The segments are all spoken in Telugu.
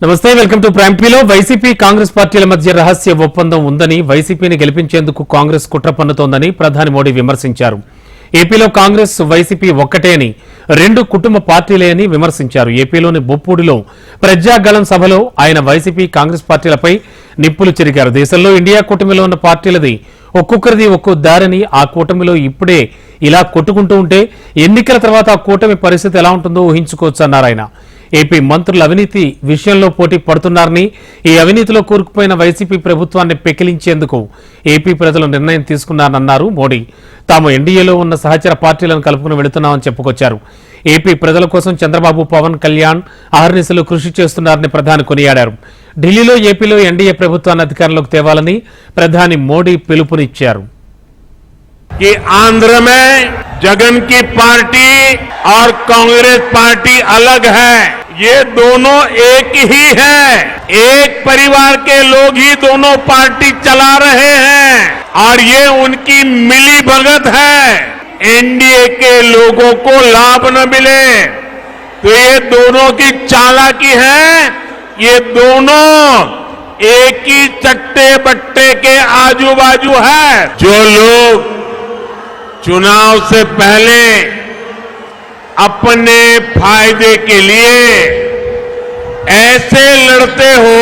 నమస్తే వెల్కమ్ టు ప్రైమ్ టీలో వైసీపీ కాంగ్రెస్ పార్టీల మధ్య రహస్య ఒప్పందం ఉందని వైసీపీని గెలిపించేందుకు కాంగ్రెస్ కుట్ర పన్నుతోందని ప్రధాని మోడీ విమర్శించారు. ఏపీలో కాంగ్రెస్ వైసీపీ ఒక్కటే అని, రెండు కుటుంబ పార్టీలే అని విమర్శించారు. ఏపీలోని బొప్పూడిలో ప్రజాగళం సభలో ఆయన వైసీపీ కాంగ్రెస్ పార్టీలపై నిప్పులు చెరిగారు. దేశంలో ఇండియా కూటమిలో ఉన్న పార్టీలది ఒక్కొక్కరిది ఒక్కో దారిని, ఆ కూటమిలో ఇప్పుడే ఇలా కొట్టుకుంటూ ఉంటే ఎన్నికల తర్వాత ఆ కూటమి పరిస్థితి ఎలా ఉంటుందో ఊహించుకోవచ్చు అన్నారు ఆయన. ఏపీ మంత్రులు అవినీతి విషయంలో పోటీ పడుతున్నారని, ఈ అవినీతిలో కూరుకుపోయిన వైసీపీ ప్రభుత్వాన్ని పెకిలించేందుకు ఏపీ ప్రజలు నిర్ణయం తీసుకున్నారన్నారు మోడీ. తాము ఎన్డీఏలో ఉన్న సహచర పార్టీలను కలుపుకుని వెళుతున్నామని చెప్పుకొచ్చారు. ఏపీ ప్రజల కోసం చంద్రబాబు, పవన్ కళ్యాణ్ అహర్నిశలు కృషి చేస్తున్నారని ప్రధాని కొనియాడారు. ఢిల్లీలో ఏపీలో ఎన్డీఏ ప్రభుత్వాన్ని అధికారంలోకి తేవాలని ప్రధాని మోడీ పిలుపునిచ్చారు. कि आंध्र में जगन की पार्टी और कांग्रेस पार्टी अलग है, ये दोनों एक ही है। एक परिवार के लोग ही दोनों पार्टी चला रहे हैं और ये उनकी मिली भगत है। एनडीए के लोगों को लाभ न मिले तो ये दोनों की चालाकी है। ये दोनों एक ही चट्टे बट्टे के आजू बाजू है। जो लोग चुनाव से पहले अपने फायदे के लिए ऐसे लड़ते हो,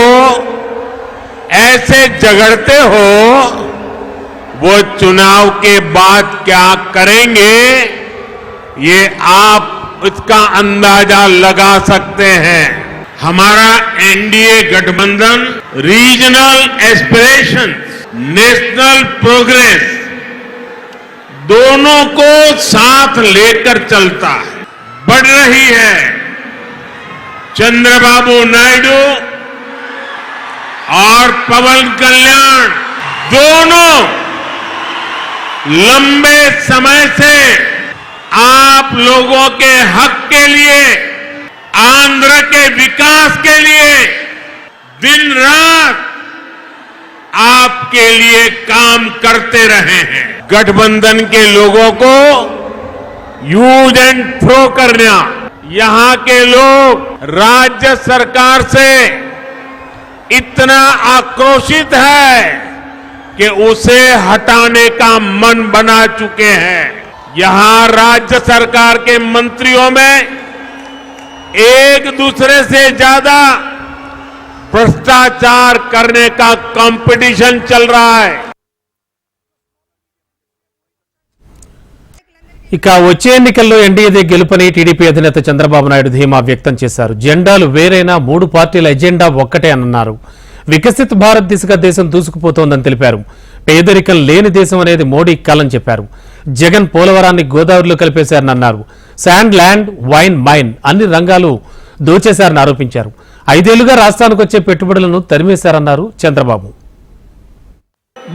ऐसे झगड़ते हो, वो चुनाव के बाद क्या करेंगे ये आप इसका अंदाजा लगा सकते हैं। हमारा एनडीए गठबंधन रीजनल एस्पिरेशंस, नेशनल प्रोग्रेस दोनों को साथ लेकर चलता है, बढ़ रही है। चंद्रबाबू नायडू और पवन कल्याण दोनों लंबे समय से आप लोगों के हक के लिए, आंध्र के विकास के लिए दिन रात आपके लिए काम करते रहे हैं। गठबंधन के लोगों को यूज एंड थ्रो करना, यहां के लोग राज्य सरकार से इतना आक्रोशित है कि उसे हटाने का मन बना चुके हैं। यहां राज्य सरकार के मंत्रियों में एक दूसरे से ज्यादा भ्रष्टाचार करने का कंपटीशन चल रहा है। ఇక వచ్చే ఎన్నికల్లో ఎన్డీఏదే గెలుపని టీడీపీ అధినేత చంద్రబాబు నాయుడు ధీమా వ్యక్తం చేశారు. జెండాలు వేరైనా మూడు పార్టీల ఎజెండా ఒక్కటే అన్నారు. వికసిత్ భారత్ దిశగా దేశం దూసుకుపోతోందని తెలిపారు. పేదరికం లేని దేశం అనేది మోడీ కలని చెప్పారు. జగన్ పోలవరాన్ని గోదావరిలో కలిపేశారని అన్నారు. శాండ్, ల్యాండ్, వైన్, మైన్ అన్ని రంగాలు దోచేశారని ఆరోపించారు. 5 ఏళ్లుగా రాష్ట్రానికి వచ్చే పెట్టుబడులను తరిమేశారన్నారు చంద్రబాబు.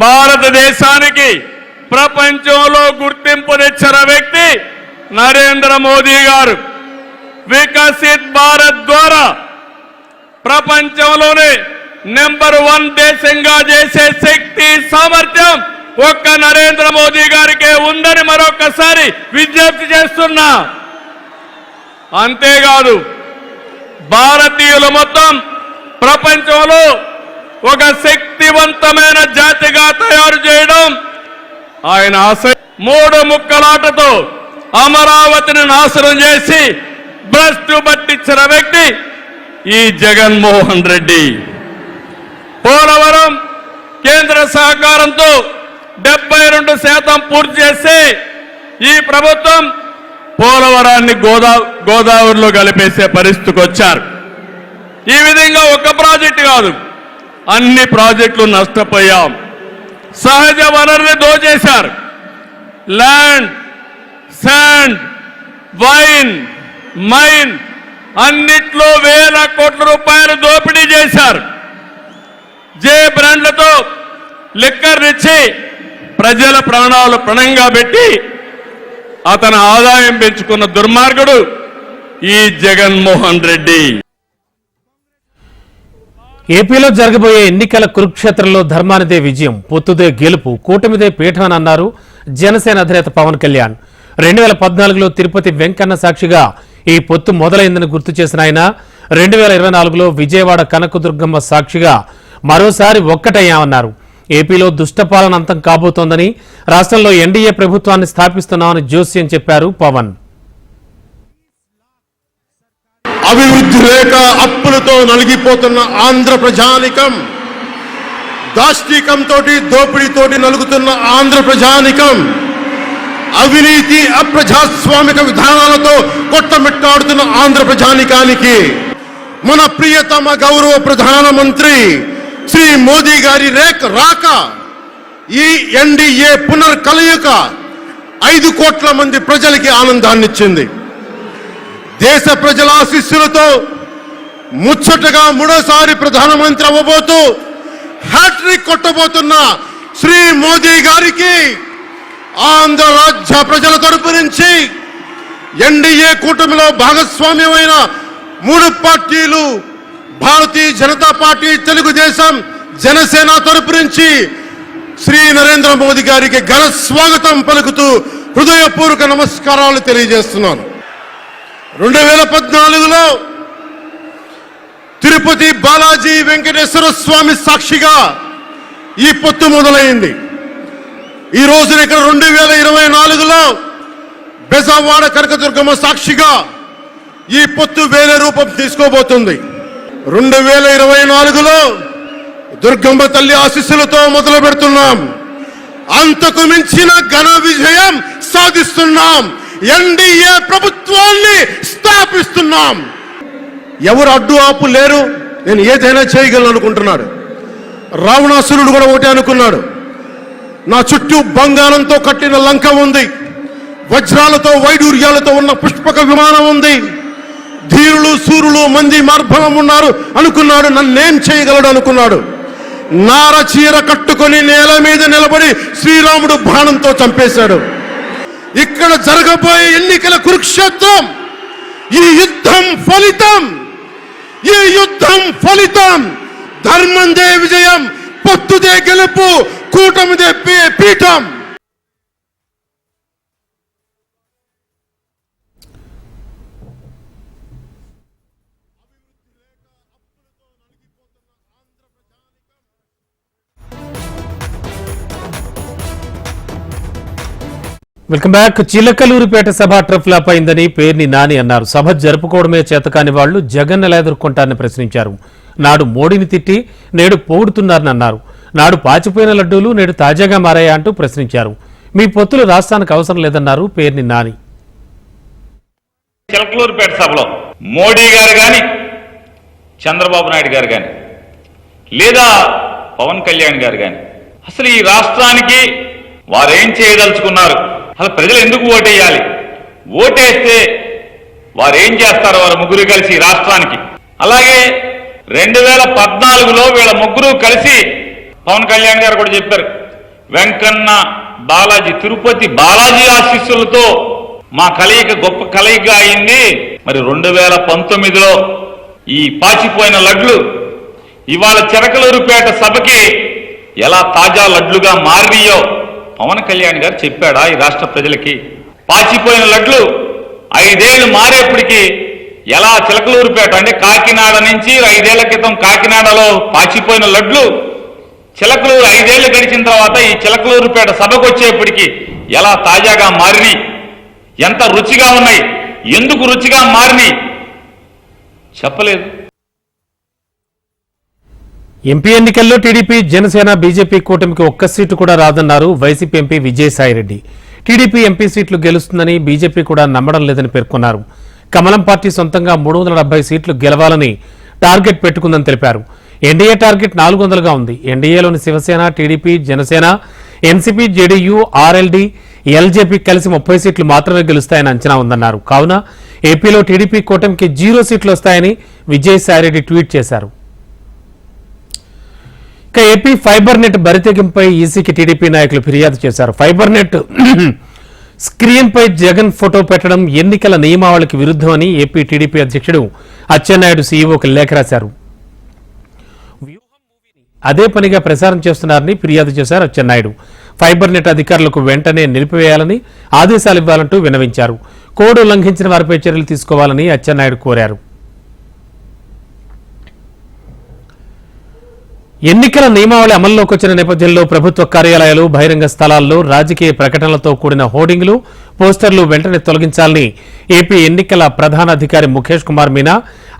భారతదేశానికి ప్రపంచంలో గుర్తింపు తెచ్చిన వ్యక్తి నరేంద్ర మోదీ గారు. వికసిత్ భారత్ ద్వారా ప్రపంచంలోనే నెంబర్ 1 దేశంగా చేసే శక్తి, సామర్థ్యం ఒక్క నరేంద్ర మోదీ గారికే ఉందని మరొకసారి విజ్ఞప్తి చేస్తున్నా. అంతేకాదు, భారతీయులు మొత్తం ప్రపంచంలో ఒక శక్తివంతమైన జాతిగా తయారు చేయడం ఆయన ఆశయం. 3 ముక్కలాటతో అమరావతిని నాశనం చేసి భ్రష్టు పట్టించిన వ్యక్తి ఈ జగన్మోహన్ రెడ్డి. పోలవరం కేంద్ర సహకారంతో 72% పూర్తి చేసి ఈ ప్రభుత్వం పోలవరాన్ని గోదావరిలో కలిపేసే పరిస్థితికి వచ్చారు. ఈ విధంగా ఒక ప్రాజెక్టు కాదు, అన్ని ప్రాజెక్టులు నష్టపోయాం. సహజ వనరుని దోచేశారు. ల్యాండ్, శాండ్, వైన్, మైన్ అన్నిట్లో వేల కోట్ల రూపాయలు దోపిడీ చేశారు. జే బ్రాండ్లతో లిక్కర్ ఇచ్చి ప్రజల ప్రాణాలు పణంగా పెట్టి అతని ఆదాయం పెంచుకున్న దుర్మార్గుడు ఈ జగన్మోహన్ రెడ్డి. ఏపీలో జరగబోయే ఎన్నికల కురుక్షేత్రంలో ధర్మానిదే విజయం, పొత్తుదే గెలుపు, కూటమిదే పీఠం అని అన్నారు జనసేన అధినేత పవన్ కళ్యాణ్. 2014లో తిరుపతి వెంకన్న సాక్షిగా ఈ పొత్తు మొదలైందని గుర్తు చేసిన ఆయన 2024లో విజయవాడ కనకదుర్గమ్మ సాక్షిగా మరోసారి ఒక్కటయ్యామన్నారు. ఏపీలో దుష్టపాలన అంతం కాబోతోందని, రాష్ట్రంలో ఎన్డీఏ ప్రభుత్వాన్ని స్థాపిస్తున్నామని జోస్యం చెప్పారు పవన్. అభివృద్ధి రేఖ అప్పులతో నలిగిపోతున్న ఆంధ్ర ప్రజానికం, దాష్టికంతో దోపిడీతోటి నలుగుతున్న ఆంధ్ర ప్రజానికం, అవినీతి అప్రజాస్వామిక విధానాలతో కొట్టమిట్టాడుతున్న ఆంధ్ర ప్రజానికానికి మన ప్రియతమ గౌరవ ప్రధానమంత్రి శ్రీ మోదీ గారి రాక, ఈ ఎన్డీఏ పునర్కలయిక 5 కోట్ల మంది ప్రజలకి ఆనందాన్నిచ్చింది. దేశ ప్రజల ఆశీస్సులతో ముచ్చటగా 3వ ప్రధానమంత్రి అవ్వబోతూ హ్యాట్రిక్ కొట్టబోతున్న శ్రీ మోదీ గారికి ఆంధ్ర రాజ్య ప్రజల తరపు నుంచి, ఎన్డీఏ కూటమిలో భాగస్వామ్యమైన 3 పార్టీలు, భారతీయ జనతా పార్టీ, తెలుగుదేశం, జనసేన తరపు నుంచి శ్రీ నరేంద్ర మోదీ గారికి ఘన స్వాగతం పలుకుతూ హృదయపూర్వక నమస్కారాలు తెలియజేస్తున్నాను. 2014లో తిరుపతి బాలాజీ వెంకటేశ్వర స్వామి సాక్షిగా ఈ పొత్తు మొదలైంది. ఈ రోజున ఇక్కడ 2024లో బెజవాడ కనకదుర్గమ్మ సాక్షిగా ఈ పొత్తు వేరే రూపం తీసుకోబోతుంది. 2024లో దుర్గమ్మ తల్లి ఆశీస్సులతో మొదలు పెడుతున్నాం. అంతకు మించిన ఘన విజయం సాధిస్తున్నాం. ఎన్డీఏ ప్రభుత్వాన్ని స్థాపిస్తున్నాం. ఎవరు అడ్డు ఆపు లేరు, నేను ఏదైనా చేయగలను అనుకుంటున్నాడు. రావణాసురుడు కూడా ఒకటే అనుకున్నాడు. నా చుట్టూ బంగారంతో కట్టిన లంక ఉంది, వజ్రాలతో వైడూర్యాలతో ఉన్న పుష్పక విమానం ఉంది, ధీరులు సూరులు మంది మార్బలం ఉన్నారు అనుకున్నాడు. నన్నేం చేయగలడు అనుకున్నాడు. నార చీర కట్టుకొని నేల మీద నిలబడి శ్రీరాముడు బాణంతో చంపేశాడు. ఇక్కడ జరగబోయే ఎన్నికల కురుక్షేత్రం, ఈ యుద్ధం ఫలితం ధర్మందే విజయం, పొత్తుదే గెలుపు, కూటమిదే పీఠం. Welcome back. చిలకలూరిపేట సభ ట్రఫ్లాప్ అయిందని పేర్ని నాని అన్నారు. సభ జరుపుకోవడమే చేతకాని వాళ్లు జగన్ ఎలా ఎదుర్కొంటారని ప్రశ్నించారు. నాడు మోడీని తిట్టి నేడు పొగుడుతున్నారని అన్నారు. నాడు పాచిపోయిన లడ్డూలు నేడు తాజాగా మారాయా అంటూ ప్రశ్నించారు. మీ పొత్తులు రాష్ట్రానికి అవసరం లేదన్నారు పేర్ని నాని. చిలకలూరిపేట సభలో మోడీ గారు గాని, చంద్రబాబు నాయుడు గారు గాని, లేదా పవన్ కళ్యాణ్ గారు గాని అసలు ఈ రాష్ట్రానికి వారేం చేయదలుచుకున్నారు, అసలు ప్రజలు ఎందుకు ఓటేయాలి, ఓటేస్తే వారేం చేస్తారు వారు ముగ్గురు కలిసి రాష్ట్రానికి. అలాగే 2014లో వీళ్ళ ముగ్గురు కలిసి పవన్ కళ్యాణ్ గారు కూడా చెప్పారు, వెంకన్న బాలాజీ, తిరుపతి బాలాజీ ఆశీస్సులతో మా కలయిక గొప్ప కలయిక అయింది. మరి 2019లో ఈ పాచిపోయిన లడ్లు ఇవాళ చిలకలూరిపేట సభకి ఎలా తాజా లడ్లుగా మారినాయో పవన్ కళ్యాణ్ గారు చెప్పాడా ఈ రాష్ట్ర ప్రజలకి? పాచిపోయిన లడ్లు 5 ఏళ్లు మారేప్పటికీ ఎలా చిలకలూరిపేట అంటే కాకినాడ నుంచి 5 ఏళ్ల క్రితం కాకినాడలో పాచిపోయిన లడ్లు చిలకలూరు 5 ఏళ్లు గడిచిన తర్వాత ఈ చిలకలూరిపేట సభకు వచ్చేప్పటికీ ఎలా తాజాగా మారినాయి, ఎంత రుచిగా ఉన్నాయి, ఎందుకు రుచిగా మారినాయి చెప్పలేదు. ఎంపీ ఎన్నికల్లో టీడీపీ, జనసేన, బీజేపీ కూటమికి ఒక్క సీటు కూడా రాదన్నారు YCP MP Vijayasai Reddy. TDP MP సీట్లు గెలుస్తుందని బీజేపీ కూడా నమ్మడం లేదని పేర్కొన్నారు. కమలం పార్టీ సొంతంగా 370 సీట్లు గెలవాలని టార్గెట్ పెట్టుకుందని తెలిపారు. ఎన్డీఏ టార్గెట్ 400గా ఉంది. ఎన్డీఏలోని Shiv Sena, TDP, Janasena, NCP, JDU, RLD, LJP కలిసి 30 సీట్లు మాత్రమే గెలుస్తాయని అంచనా ఉందన్నారు. కావున ఏపీలో టీడీపీ కూటమికి 0 సీట్లు వస్తాయని విజయసాయిరెడ్డి ట్వీట్ చేశారు. ఇక ఏపీ ఫైబర్ నెట్ బరితెగింపై ఈసీకి టీడీపీ నాయకులు ఫిర్యాదు చేశారు. ఫైబర్ నెట్ స్క్రీన్పై జగన్ ఫోటో పెట్టడం ఎన్నికల నియమావళికి విరుద్ధమని ఏపీ టీడీపీ అధ్యక్షుడు అచ్చెన్నాయుడు సీఈఓకి లేఖ రాశారు. అదే పనిగా ప్రసారం చేస్తున్నారని ఫిర్యాదు చేశారు అచ్చెన్నాయుడు. ఫైబర్ నెట్ అధికారులకు వెంటనే నిలిపివేయాలని ఆదేశాలు ఇవ్వాలంటూ విన్నవించారు. కోడ్ ఉల్లంఘించిన వారిపై చర్యలు తీసుకోవాలని అచ్చెన్నాయుడు కోరారు. ఎన్నికల నియమావళి అమల్లోకి వచ్చిన నేపథ్యంలో ప్రభుత్వ కార్యాలయాలు, బహిరంగ స్థలాల్లో రాజకీయ ప్రకటనలతో కూడిన హోర్డింగ్లు, పోస్టర్లు వెంటనే తొలగించాలని ఏపీ ఎన్నికల ప్రధాన అధికారి ముఖేష్ కుమార్ మీనా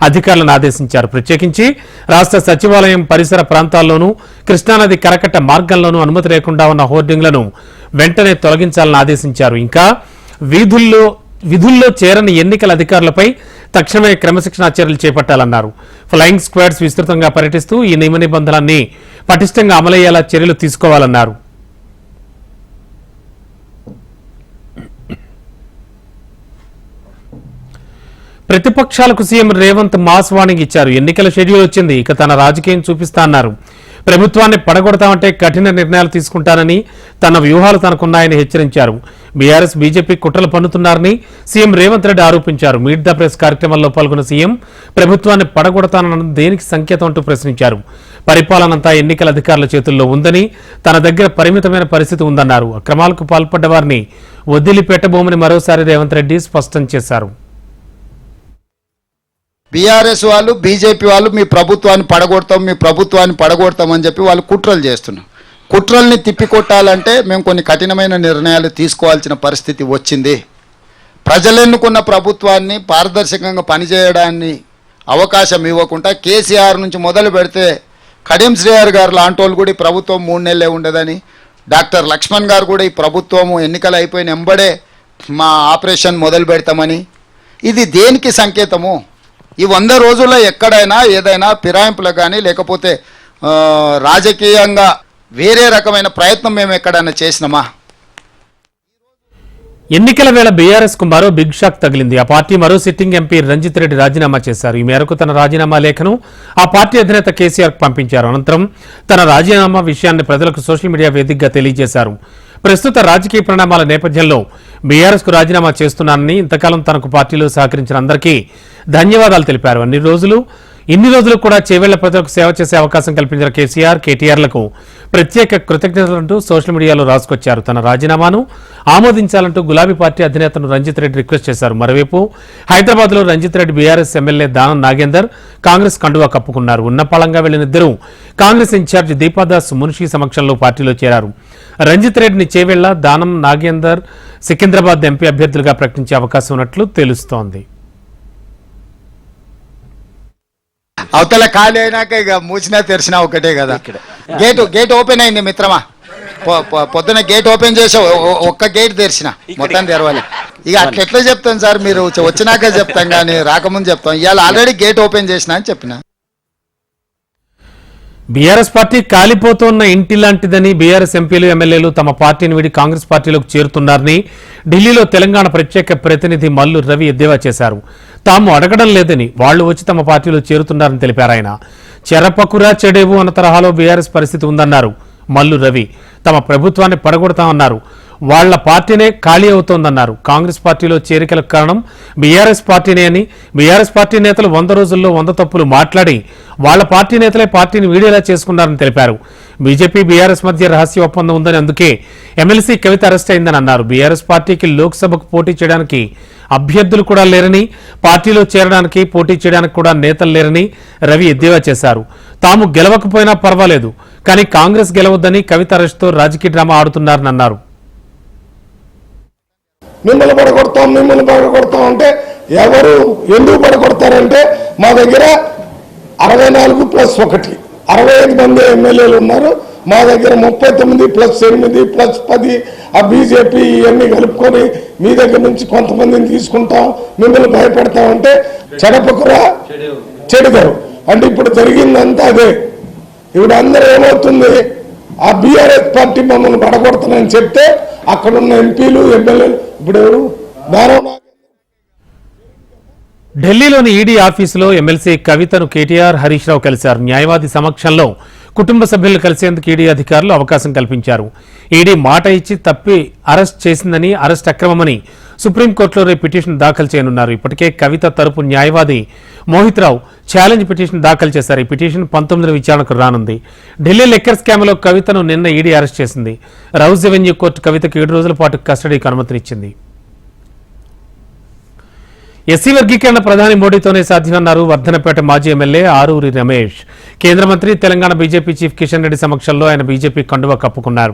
అధికారులను ఆదేశించారు. ప్రత్యేకించి రాష్ట్ర సచివాలయం పరిసర ప్రాంతాల్లోనూ, కృష్ణానది కరకట్ట మార్గంలోనూ అనుమతి లేకుండా ఉన్న హోర్డింగ్లను వెంటనే తొలగించాలని ఆదేశించారు. ఇంకా విధుల్లో చేరని ఎన్నికల అధికారులపై తక్షణమే క్రమశిక్షణా చర్యలు చేపట్టాలన్నారు. ఫ్లయింగ్ స్క్వాడ్స్ విస్తృతంగా పర్యటిస్తూ ఈ నియమ నిబంధనలన్నీ పటిష్టంగా అమలయ్యేలా చర్యలు తీసుకోవాలన్నారు. ప్రతిపక్షాలకు సీఎం రేవంత్ మాస్ వార్నింగ్ ఇచ్చారు. ఎన్నికల షెడ్యూల్ వచ్చింది, ఇక తన రాజకీయం చూపిస్తా అన్నారు. ప్రభుత్వాన్ని పడగొడతామంటే కఠిన నిర్ణయాలు తీసుకుంటానని, తన వ్యూహాలు తనకున్నాయని హెచ్చరించారు. బీఆర్ఎస్, బీజేపీ కుట్రలు పన్నుతున్నారని సీఎం రేవంత్ రెడ్డి ఆరోపించారు. మీట్ ద ప్రెస్ కార్యక్రమంలో పాల్గొన్న సీఎం ప్రభుత్వాన్ని పడగొడతానన్న దేనికి సంకేతం అంటూ ప్రశ్నించారు. పరిపాలనంతా ఎన్నికల అధికారుల చేతుల్లో ఉందని, తన దగ్గర పరిమితమైన పరిస్థితి ఉందన్నారు. అక్రమాలకు పాల్పడ్డ వారిని వదిలిపెట్టబోమని మరోసారి రేవంత్ రెడ్డి స్పష్టం చేశారు. బీఆర్ఎస్ వాళ్ళు, బీజేపీ వాళ్ళు మీ ప్రభుత్వాన్ని పడగొడతాం అని చెప్పి వాళ్ళు కుట్రలు చేస్తున్నారు. కుట్రల్ని తిప్పికొట్టాలంటే మేము కొన్ని కఠినమైన నిర్ణయాలు తీసుకోవాల్సిన పరిస్థితి వచ్చింది. ప్రజలెన్నుకున్న ప్రభుత్వాన్ని పారదర్శకంగా పనిచేయడాన్ని అవకాశం ఇవ్వకుండా కేసీఆర్ నుంచి మొదలు పెడితే కడియం శ్రీహర్ గారు లాంటి వాళ్ళు కూడా ఈ ప్రభుత్వం 3 నెలలే ఉండదని, డాక్టర్ లక్ష్మణ్ గారు కూడా ఈ ప్రభుత్వము ఎన్నికలు అయిపోయిన ఎంబడే మా ఆపరేషన్ మొదలు పెడతామని, ఇది దేనికి సంకేతము? ఈ 100 రోజుల్లో ఎక్కడైనా ఏదైనా ఫిరాయింపులకు కానీ లేకపోతే రాజకీయంగా వేరే రకమైన ప్రయత్నం మేము ఎక్కడైనా చేసినామా? ఎన్నికల వేళ బీఆర్ఎస్ కు మరో బిగ్ షాక్ తగిలింది. ఆ పార్టీ మరో సిట్టింగ్ ఎంపీ రంజిత్ రెడ్డి రాజీనామా చేశారు. ఈ మేరకు తన రాజీనామా లేఖను ఆ పార్టీ అధినేత కేసీఆర్ పంపించారు. అనంతరం తన రాజీనామా విషయాన్ని ప్రజలకు సోషల్ మీడియా వేదికగా తెలియజేశారు. ప్రస్తుత రాజకీయ పరిణామాల నేపథ్యంలో బీఆర్ఎస్ కు రాజీనామా చేస్తున్నానని, ఇంతకాలం తనకు పార్టీలో సహకరించిన అందరికీ ధన్యవాదాలు తెలిపారు. ఇన్ని రోజులు కూడా చేవేళ్ల ప్రజలకు సేవ చేసే అవకాశం కల్పించిన కేసీఆర్, కేటీఆర్లకు ప్రత్యేక కృతజ్ఞతలంటూ సోషల్ మీడియాలో రాసుకొచ్చారు. తన రాజీనామాను ఆమోదించాలంటూ గులాబీ పార్టీ అధినేతను రంజిత్ రెడ్డి రిక్వెస్ట్ చేశారు. మరోవైపు హైదరాబాద్ లో రంజిత్ రెడ్డి బీఆర్ఎస్ ఎమ్మెల్యే దానం నాగేందర్ కాంగ్రెస్ కండువా కప్పుకున్నారు. ఉన్నపాళంగా వెళ్లిన ఇద్దరు కాంగ్రెస్ ఇన్ఛార్జి దీపాదాస్ మున్షి సమక్షంలో పార్టీలో చేరారు. రంజిత్ రెడ్డిని చేవేళ్ల, దానం నాగేందర్ సికింద్రాబాద్ ఎంపీ అభ్యర్థులుగా ప్రకటించే అవకాశం ఉన్నట్లు తెలుస్తోంది. అవతల ఖాళీ అయినాక ఇక మూసినా తెరిచినా ఒకటే కదా. గేట్ ఓపెన్ అయింది మిత్రమా, పొద్దున గేట్ ఓపెన్ చేసి ఒక్క గేట్ తెరిచిన, మొత్తం తెరవాలి. ఇక అట్లా చెప్తాను సార్, మీరు వచ్చినాక చెప్తాం కానీ రాకముందు చెప్తాం. ఇవాళ ఆల్రెడీ గేట్ ఓపెన్ చేసిన అని చెప్పిన. బీఆర్ఎస్ పార్టీ కాలిపోతున్న ఇంటి లాంటిదని బీఆర్ఎస్ ఎంపీలు, ఎమ్మెల్యేలు తమ పార్టీని వీడి కాంగ్రెస్ పార్టీలోకి చేరుతున్నారని ఢిల్లీలో తెలంగాణ ప్రత్యేక ప్రతినిధి మల్లు రవి ఎద్దేవా చేశారు. తాము అడగడం లేదని, వాళ్లు వచ్చి తమ పార్టీలో చేరుతున్నారని తెలిపారు. ఆయన చెరపకురా చెడేవు అన్న తరహాలో బీఆర్ఎస్ పరిస్థితి ఉందన్నారు. మల్లు రవి తమ ప్రభుత్వాన్ని పడగొడతామన్నారు. వాళ్ల పార్టీనే ఖాళీ అవుతోందన్నారు. కాంగ్రెస్ పార్టీలో చేరికలకు కారణం బీఆర్ఎస్ పార్టీనే అని, బీఆర్ఎస్ పార్టీ నేతలు 100 రోజుల్లో 100 తప్పులు మాట్లాడి వాళ్ల పార్టీ నేతలే పార్టీని వీడేలా చేసుకున్నారని తెలిపారు. బీజేపీ, బీఆర్ఎస్ మధ్య రహస్య ఒప్పందం ఉందని, అందుకే ఎమ్మెల్సీ కవిత అరెస్ట్ అయిందని అన్నారు. బీఆర్ఎస్ పార్టీకి లోక్సభకు పోటీ చేయడానికి అభ్యర్థులు కూడా లేరని, పార్టీలో చేరడానికి, పోటీ చేయడానికి కూడా నేతలు లేరని రవి ఎద్దేవా చేశారు. తాము గెలవకపోయినా పర్వాలేదు, కానీ కాంగ్రెస్ గెలవద్దని కవిత అరెస్ట్తో రాజకీయ డ్రామా ఆడుతున్నారని అన్నారు. మిమ్మల్ని పడగొడతాం అంటే ఎవరు ఎందుకు పడగొడతారంటే మా దగ్గర 64+1 65 మంది ఎమ్మెల్యేలు ఉన్నారు. మా దగ్గర 39+8+10 ఆ బీజేపీ ఇవన్నీ కలుపుకొని మీ దగ్గర నుంచి కొంతమందిని తీసుకుంటాం, మిమ్మల్ని భయపెడతామంటే చెడపకురా చెడుగారు అంటే ఇప్పుడు జరిగిందంతా అదే. ఇప్పుడు అందరూ ఏమవుతుంది, ఆ బీఆర్ఎస్ పార్టీ మమ్మల్ని పడగొడతానని చెప్తే అక్కడున్న ఎంపీలు, ఎమ్మెల్యేలు ఇప్పుడు ఎవరు ఢిల్లీలోని ఈడీ ఆఫీసులో ఎమ్మెల్సీ కవితను కేటీఆర్, హరీష్ రావు కలిశారు. న్యాయవాది సమక్షంలో కుటుంబ సభ్యులు కలిసేందుకు ఈడీ అధికారులు అవకాశం కల్పించారు. ఈడీ మాట ఇచ్చి తప్పి అరెస్ట్ చేసిందని, అరెస్ట్ అక్రమమని సుప్రీంకోర్టులో రేపు పిటిషన్ దాఖలు చేయనున్నారు. ఇప్పటికే కవిత తరపు న్యాయవాది మోహిత్ రావు ఛాలెంజ్ పిటిషన్ దాఖలు చేశారు. ఈ పిటిషన్ 19 విచారణకు రానుంది. ఢిల్లీ లిక్కర్ స్కామ్లో కవితను నిన్న ఈడీ అరెస్ట్ చేసింది. రౌజ్ రెవెన్యూ కోర్టు కవితకు 7 రోజుల పాటు కస్టడీకి అనుమతినిచ్చింది. ఎస్సీ వర్గీకరణ ప్రధాని మోడీతోనే సాధ్యమన్నారు వర్ధనపేట మాజీ ఎమ్మెల్యే ఆరూరి రమేష్. కేంద్ర మంత్రి తెలంగాణ బీజేపీ చీఫ్ కిషన్ రెడ్డి సమక్షంలో ఆయన బీజేపీ కండువా కప్పుకున్నారు.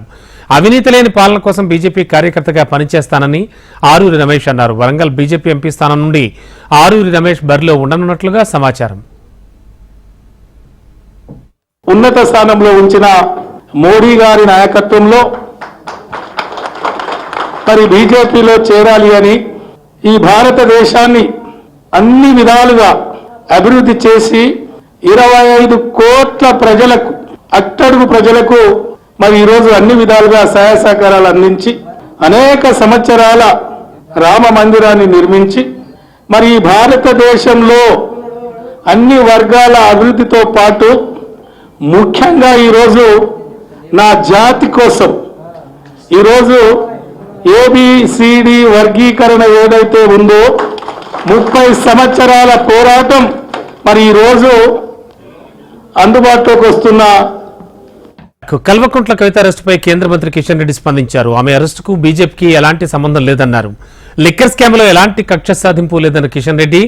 అవినీతి లేని పాలన కోసం బీజేపీ కార్యకర్తగా పనిచేస్తానని ఆరూరి రమేష్ అన్నారు. వరంగల్ బీజేపీ ఎంపీ స్థానం నుండి ఆరూరి రమేష్ బరిలో ఉండనున్నట్లుగా సమాచారం. ఉన్నత స్థానంలో ఉంచిన మోడీ గారి నాయకత్వంలో మరి బీజేపీలో చేరాలి అని, ఈ భారతదేశాన్ని అన్ని విధాలుగా అభివృద్ధి చేసి 25 కోట్ల ప్రజలకు, అట్టడుగు ప్రజలకు మరి ఈరోజు అన్ని విధాలుగా సహాయ సహకారాలు అందించి అనేక సంవత్సరాల రామ మందిరాన్ని నిర్మించి మరి ఈ భారతదేశంలో అన్ని వర్గాల అభివృద్ధితో పాటు ముఖ్యంగా ఈరోజు నా జాతి కోసం ఈరోజు ఏబిసిడి వర్గీకరణ ఏదైతే ఉందో 30 సంవత్సరాల పోరాటం మరి ఈరోజు అందుబాటులోకి వస్తున్న కల్వకుంట్ల కవిత అరెస్టుపై కేంద్ర మంత్రి కిషన్ రెడ్డి స్పందించారు. ఆమె అరెస్టుకు బీజేపీకి ఎలాంటి సంబంధం లేదన్నారు. లిక్కర్ స్కామ్లో ఎలాంటి కక్ష సాధింపు లేదన్న కిషన్ రెడ్డి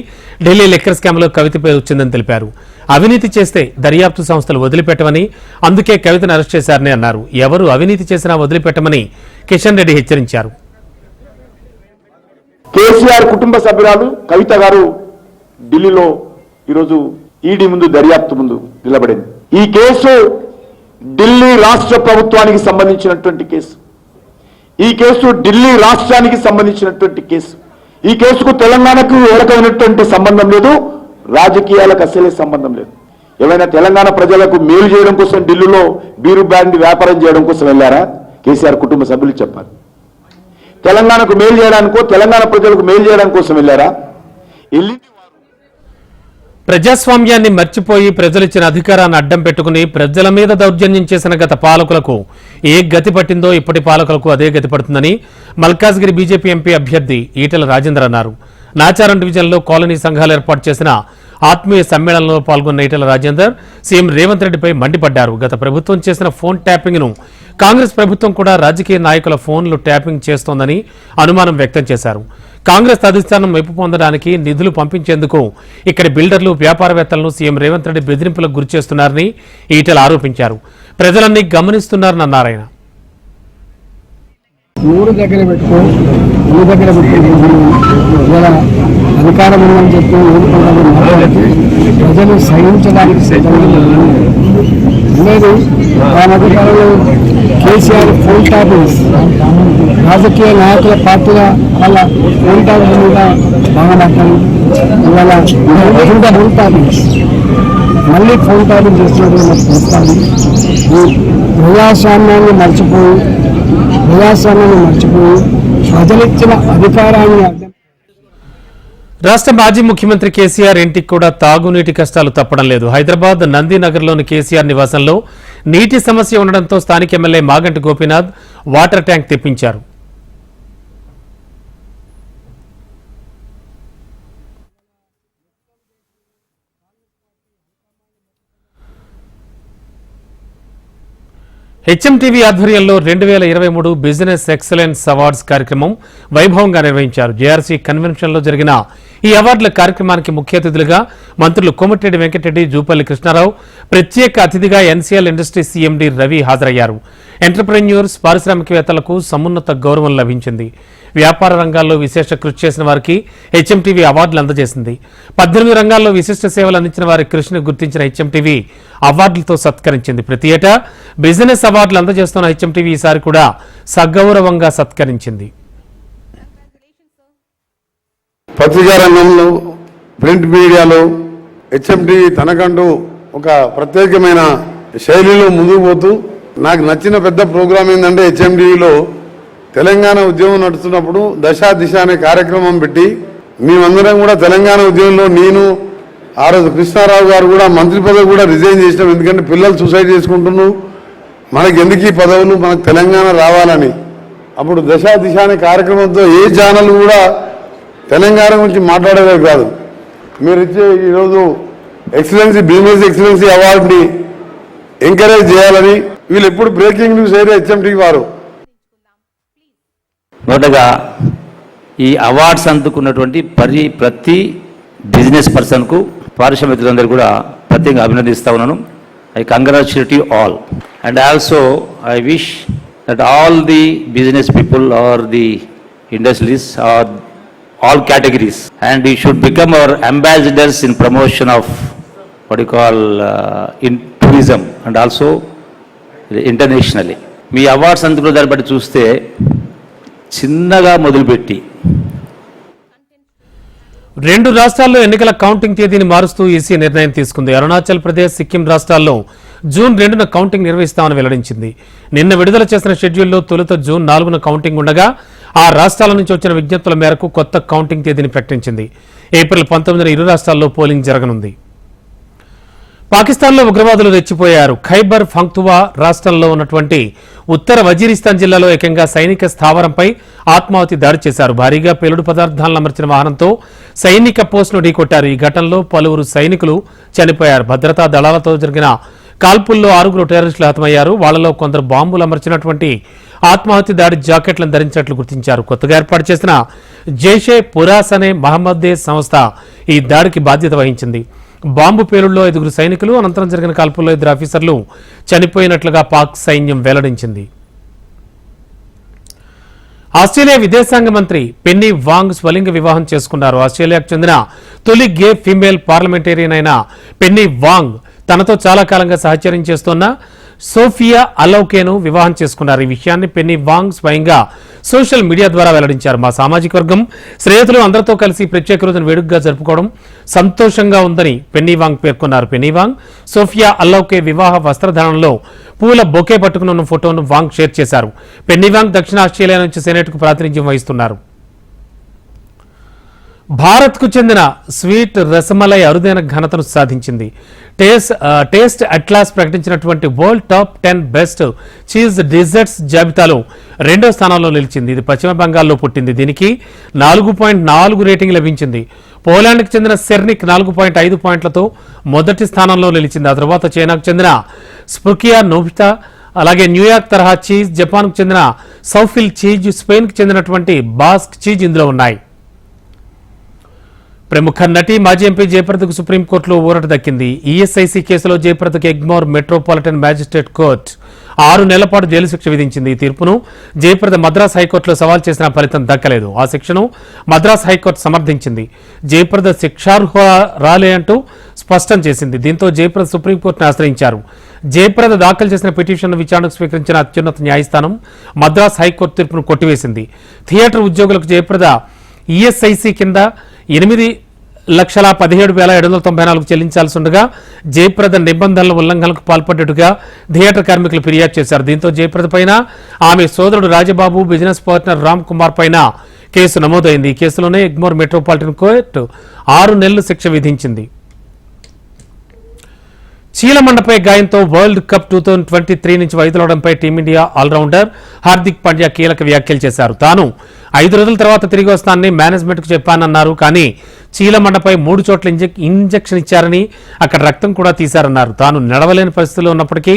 ఢిల్లీ లిక్కర్ స్కామ్లో కవితపై వచ్చిందని తెలిపారు. అవినీతి చేస్తే దర్యాప్తు సంస్థలు వదిలిపెట్టమని, అందుకే కవితను అరెస్ట్ చేశారని అన్నారు. ఎవరు అవినీతి చేసినా వదిలిపెట్టమని కిషన్ రెడ్డి హెచ్చరించారు. కేసీఆర్ కుటుంబ సభ్యురాలు కవిత గారు ఢిల్లీలో ఈరోజు ఈడీ ముందు, దర్యాప్తు ముందు నిలబడింది. ఈ కేసు ఢిల్లీ రాష్ట్ర ప్రభుత్వానికి సంబంధించినటువంటి కేసు. ఈ కేసు ఢిల్లీ రాష్ట్రానికి సంబంధించినటువంటి కేసు. ఈ కేసుకు తెలంగాణకు ఏ రకమైనటువంటి సంబంధం లేదు, రాజకీయాలకు అసలే సంబంధం లేదు. ఏమైనా తెలంగాణ ప్రజలకు మేలు చేయడం కోసం ఢిల్లీలో బీరు బ్రాండ్ వ్యాపారం చేయడం కోసం వెళ్ళారా? కేసీఆర్ కుటుంబ సభ్యులు చెప్పారు. తెలంగాణకు మేలు చేయడానికో, తెలంగాణ ప్రజలకు మేలు చేయడం కోసం వెళ్ళారా? ప్రజాస్వామ్యాన్ని మర్చిపోయి ప్రజలిచ్చిన అధికారాన్ని అడ్డం పెట్టుకుని ప్రజల మీద దౌర్జన్యం చేసిన గత పాలకులకు ఏ గతి పట్టిందో ఇప్పటి పాలకులకు అదే గతి పడుతుందని మల్కాజ్గిరి బీజేపీ ఎంపీ అభ్యర్థి ఈటెల రాజేందర్ అన్నారు. నాచారం డివిజన్లో కాలనీ సంఘాలు ఏర్పాటు చేసిన ఆత్మీయ సమ్మేళనంలో పాల్గొన్న ఈటెల రాజేందర్ సీఎం రేవంత్ రెడ్డిపై మండిపడ్డారు. గత ప్రభుత్వం చేసిన ఫోన్ ట్యాపింగ్ ను కాంగ్రెస్ ప్రభుత్వం కూడా రాజకీయ నాయకుల ఫోన్లు ట్యాపింగ్ చేస్తోందని అనుమానం వ్యక్తం చేశారు. కాంగ్రెస్ అధిష్టానం మెప్పు పొందడానికి నిధులు పంపించేందుకు ఇక్కడి బిల్డర్లు, వ్యాపారవేత్తలను సీఎం రేవంత్ రెడ్డి బెదిరింపులకు గురిచేస్తున్నారని ఈటెల ఆరోపించారు. ప్రజలన్నీ గమనిస్తున్నారని అన్నారు ఆయన. అధికారం ఉందని చెప్పి మాట్లాడితే ప్రజలు సహించడానికి లేదు. ఆ మధ్యకాలంలో కేసీఆర్ ఫోన్ ట్యాపింగ్స్, రాజకీయ నాయకుల పార్టీల వాళ్ళ ఫోన్ ట్యాపింగ్ మీద బాగా మాట్లాడి ఇవాళ ఫోన్ ట్యాపింగ్స్ మళ్ళీ ఫోన్ ట్యాపింగ్ చేస్తున్నట్టు నాకు తెలుస్తాను. ఈ ప్రజాస్వామ్యాన్ని మర్చిపోయి ప్రజలిచ్చిన అధికారాన్ని రాష్ట్ర మాజీ ముఖ్యమంత్రి కేసీఆర్ ఇంటికి కూడా తాగునీటి కష్టాలు తప్పడం లేదు. హైదరాబాద్ నందీనగర్లోని కేసీఆర్ నివాసంలో నీటి సమస్య ఉండడంతో స్థానిక MLA Maganti Gopinath water tank తెప్పించారు. హెచ్ఎంటీవీ ఆధ్వర్యంలో 2023 బిజినెస్ ఎక్సలెన్స్ అవార్డ్స్ కార్యక్రమం వైభవంగా నిర్వహించారు. జేఆర్సీ కన్వెన్షన్లో జరిగిన ఈ అవార్డుల కార్యక్రమానికి ముఖ్య అతిథులుగా మంత్రులు కోమటిరెడ్డి వెంకటరెడ్డి, జూపల్లి కృష్ణారావు, ప్రత్యేక అతిథిగా ఎన్సీఎల్ ఇండస్ట్రీస్ సీఎండీ రవి హాజరయ్యారు. ఎంటర్ప్రెన్యూర్స్, పారిశ్రామికవేత్తలకు సమున్నత గౌరవం లభించింది. వ్యాపార రంగాల్లో విశేష కృషి చేసిన వారికి హెచ్ఎంటీవీ అవార్డులు అందజేసింది. 18 రంగాల్లో విశిష్ట సేవలు అందించిన వారి కృషిని గుర్తించిన హెచ్ఎంటీవీ అవార్డులతో సత్కరించింది. ప్రతి ఏటా బిజినెస్ అవార్డులు అందజేస్తున్న హెచ్ఎంటీవీ ఈసారి కూడా సగౌరవంగా సత్కరించింది. పత్రికా రంగంలో, ప్రింట్ మీడియాలో హెచ్ఎంటీవీ తనకంటూ ఒక ప్రత్యేకమైన శైలిలో ముందుకు పోతూ, నాకు నచ్చిన పెద్ద ప్రోగ్రాం ఏంటంటే హెచ్ఎంటీవీలో తెలంగాణ ఉద్యమం నడుస్తున్నప్పుడు దశ దిశ అనే కార్యక్రమం పెట్టి మేమందరం కూడా తెలంగాణ ఉద్యమంలో, నేను ఆ రోజు కృష్ణారావు గారు కూడా మంత్రి పదవి కూడా రిజైన్ చేసినాం. ఎందుకంటే పిల్లలు సూసైడ్ చేసుకుంటున్నావు, మనకి ఎందుకు ఈ పదవులు, మనకు తెలంగాణ రావాలని. అప్పుడు దశ దిశ అనే కార్యక్రమంతో ఏ ఛానల్ కూడా తెలంగాణ గురించి మాట్లాడేదే కాదు. మీరు ఇచ్చే ఈరోజు ఎక్సలెన్సీ, బిజినెస్ ఎక్సలెన్సీ అవార్డుని ఎంకరేజ్ చేయాలని వీళ్ళు ఎప్పుడు బ్రేకింగ్ న్యూస్ అయితే హెచ్ఎంటీవీ వారు. మొదటగా ఈ అవార్డ్స్ అందుకున్నటువంటి ప్రతి బిజినెస్ పర్సన్కు, పారిశ్రామికులందరూ కూడా ప్రత్యేకంగా అభినందిస్తా ఉన్నాను. I congratulate you all. And also, I wish that all the business people or the industries or all categories, and you should become our ambassadors in promotion of what you call in tourism and also internationally. Me awards అందుకున్న దాన్ని బట్టి చూస్తే చిన్నగా మొదలుపెట్టి 2 రాష్ట్రాల్లో ఎన్నికల కౌంటింగ్ తేదీని మారుస్తూ ఈసీ నిర్ణయం తీసుకుంది. అరుణాచల్ ప్రదేశ్, సిక్కిం రాష్ట్రాల్లో జూన్ 2న కౌంటింగ్ నిర్వహిస్తామని వెల్లడించింది. నిన్న విడుదల చేసిన షెడ్యూల్లో తొలుత జూన్ 4న కౌంటింగ్ ఉండగా ఆ రాష్ట్రాల నుంచి వచ్చిన విజ్ఞప్తుల మేరకు కొత్త కౌంటింగ్ తేదీని ప్రకటించింది. ఏప్రిల్ 19న ఇరు రాష్ట్రాల్లో పోలింగ్ జరగనుంది. పాకిస్తాన్లో ఉగ్రవాదులు రెచ్చిపోయారు. ఖైబర్ పఖ్తూన్ఖ్వా రాష్ట్రంలో ఉన్నటువంటి ఉత్తర వజీరిస్తాన్ జిల్లాలో ఏకంగా సైనిక స్థావరంపై ఆత్మాహుతి దాడి చేశారు. భారీగా పేలుడు పదార్థాలను అమర్చిన వాహనంతో సైనిక పోస్టును ఢీకొట్టారు. ఈ ఘటనలో పలువురు సైనికులు చనిపోయారు. భద్రతా దళాలతో జరిగిన కాల్పుల్లో 6 టెర్రరిస్టులు హతమయ్యారు. వాళ్లలో కొందరు బాంబులు అమర్చినటువంటి ఆత్మాహుతి దాడి జాకెట్లను ధరించినట్లు గుర్తించారు. కొత్తగా ఏర్పాటు చేసిన జైషే పురాస్ అనే మహమ్మదే సంస్థ ఈ దాడికి బాధ్యత వహించింది. బాంబు పేలుడులో 5 సైనికులు, అనంతరం జరిగిన కాల్పుల్లో 2 ఆఫీసర్లు చనిపోయినట్లుగా పాక్ సైన్యం వెల్లడించింది. ఆస్ట్రేలియా విదేశాంగ మంత్రి పెన్నీ వాంగ్ స్వలింగ వివాహం చేసుకున్నారు. ఆస్ట్రేలియాకు చెందిన తొలి గే ఫీమేల్ పార్లమెంటేరియన్ అయిన పెన్నీ వాంగ్ తనతో చాలా కాలంగా సహచర్యం చేస్తున్న సోఫియా అలౌకేను వివాహం చేసుకున్నారు. ఈ విషయాన్ని పెన్నీ వాంగ్ స్వయంగా సోషల్ మీడియా ద్వారా వెల్లడించారు. మా సామాజిక వర్గం స్నేహితులు అందరితో కలిసి ప్రత్యేక రోజును వేడుకగా జరుపుకోవడం సంతోషంగా ఉందని పెన్నీ వాంగ్ పేర్కొన్నారు. పెన్నీ వాంగ్, సోఫియా అలౌకే వివాహ వస్త్రధారణలో పూల బొకే పట్టుకున్న ఫోటోను వాంగ్ షేర్ చేశారు. పెన్నీ వాంగ్ దక్షిణ ఆస్ట్రేలియా నుంచి సెనేట్కు ప్రాతినిధ్యం వహిస్తున్నారు. భారత్కు చెందిన స్వీట్ రసమలై అరుదైన ఘనతను సాధించింది. టేస్ట్ అట్లాస్ ప్రకటించినటువంటి world top 10 best cheese desserts జాబితాలో 2వ స్థానంలో నిలిచింది. ఇది పశ్చిమ బంగాల్లో పుట్టింది. దీనికి 4.4 రేటింగ్ లభించింది. పోలాండ్కి చెందిన సెర్నిక్ 4.5 పాయింట్లతో మొదటి స్థానంలో నిలిచింది. ఆ తర్వాత చైనాకు చెందిన స్ప్రుకియా నోబితా, అలాగే న్యూయార్క్ తరహా చీజ్, జపాన్కు చెందిన సౌఫిల్ చీజ్, స్పెయిన్కి చెందినటువంటి బాస్క్ చీజ్ ఇందులో ఉన్నాయి. ప్రముఖ నటి మాజీ ఎంపీ జయప్రదకు సుప్రీంకోర్టులో ఊరట దక్కింది. ఈఎస్ఐసి కేసులో జయప్రదకు ఎగ్మోర్ మెట్రోపాలిటన్ మ్యాజిస్ట్రేట్ కోర్టు 6 నెలల పాటు జైలు శిక్ష విధించింది. ఈ తీర్పును జయప్రద మద్రాస్ హైకోర్టులో సవాల్ చేసిన ఫలితం దక్కలేదు. ఆ శిక్షను మద్రాస్ హైకోర్టు సమర్థించింది. జయప్రద శిక్షార్హురాలే అంటూ స్పష్టం చేసింది. దీంతో జయప్రద సుప్రీంకోర్టును ఆశ్రయించారు. జయప్రద దాఖలు చేసిన పిటిషన్ను విచారణకు స్వీకరించిన అత్యున్నత న్యాయస్థానం మద్రాస్ హైకోర్టు తీర్పును కొట్టివేసింది. థియేటర్ ఉద్యోగులకు జయప్రద ఈఎస్ఐసి కింద 8,17,794 చెల్లించాల్సి ఉండగా జయప్రద నిబంధనల ఉల్లంఘనలకు పాల్పడ్డట్టుగా థియేటర్ కార్మికులు ఫిర్యాదు చేశారు. దీంతో జయప్రద పైన, ఆమె సోదరుడు రాజబాబు, బిజినెస్ పార్ట్నర్ రామ్ కుమార్ పైన కేసు నమోదైంది. ఈ కేసులోనే ఎగ్మోర్ మెట్రోపాలిటన్ కోర్టు 6 నెలలు శిక్ష విధించింది. చీలమండపై గాయంతో వరల్డ్ కప్ 2023 నుంచి వైదొలగడంపై టీమిండియా ఆల్రౌండర్ హార్దిక్ పాండ్యా కీలక వ్యాఖ్యలు చేశారు. తాను 5 రోజుల తర్వాత తిరిగి వస్తానని మేనేజ్మెంట్కు చెప్పానన్నారు. కానీ చీలమండపై 3 చోట్ల ఇంజెక్షన్ ఇచ్చారని, అక్కడ రక్తం కూడా తీశారన్నారు. తాను నడవలేని పరిస్థితుల్లో ఉన్నప్పటికీ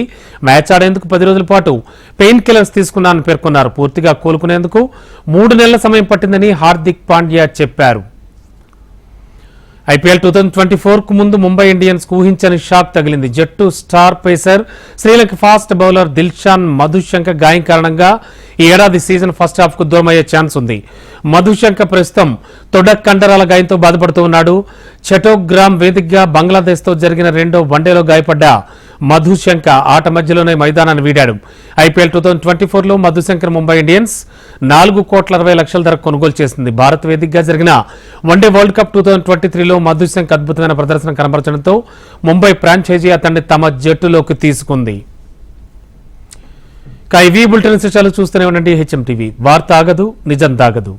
మ్యాచ్ ఆడేందుకు 10 రోజుల పాటు పెయిన్ కిల్లర్స్ తీసుకున్నానని పేర్కొన్నారు. పూర్తిగా కోలుకునేందుకు 3 నెలల సమయం పట్టిందని హార్దిక్ పాండ్యా చెప్పారు. ఐపీఎల్ 2024కు ముందు ముంబై ఇండియన్స్ ఊహించని షాక్ తగిలింది. జట్టు star pacer Sri Lanka fast bowler Dilshan Madushanka గాయం కారణంగా ఈ ఏడాది సీజన్ ఫస్ట్ హాఫ్ కు దూరమయ్యే ఛాన్స్ ఉంది. మధుశంక ప్రస్తుతం తొడ కండరాల గాయంతో బాధపడుతూ ఉన్నాడు. చటోగ్రామ్ వేదికగా బంగ్లాదేశ్తో జరిగిన 2వ వన్డేలో గాయపడ్డ మధుశంక ఆట మధ్యలోనే మైదానాన్ని వీడాడు. ఐపీఎల్ 2024లో మధుశంకర్ ముంబై ఇండియన్స్ 4,60,00,000 ధరకు కొనుగోలు చేసింది. భారత్ వేదికగా జరిగిన వన్డే వరల్డ్ కప్ 2023లో మధుశంక్ అద్భుతమైన ప్రదర్శన కనబరచడంతో ముంబై ఫ్రాంచైజీ అతన్ని తమ జట్టులోకి తీసుకుంది. ఇవి బులెటిన్ విశేషాలు చూస్తూనే ఉండండి. హెచ్ఎం టీవీ, వార్త ఆగదు, నిజం దాగదు.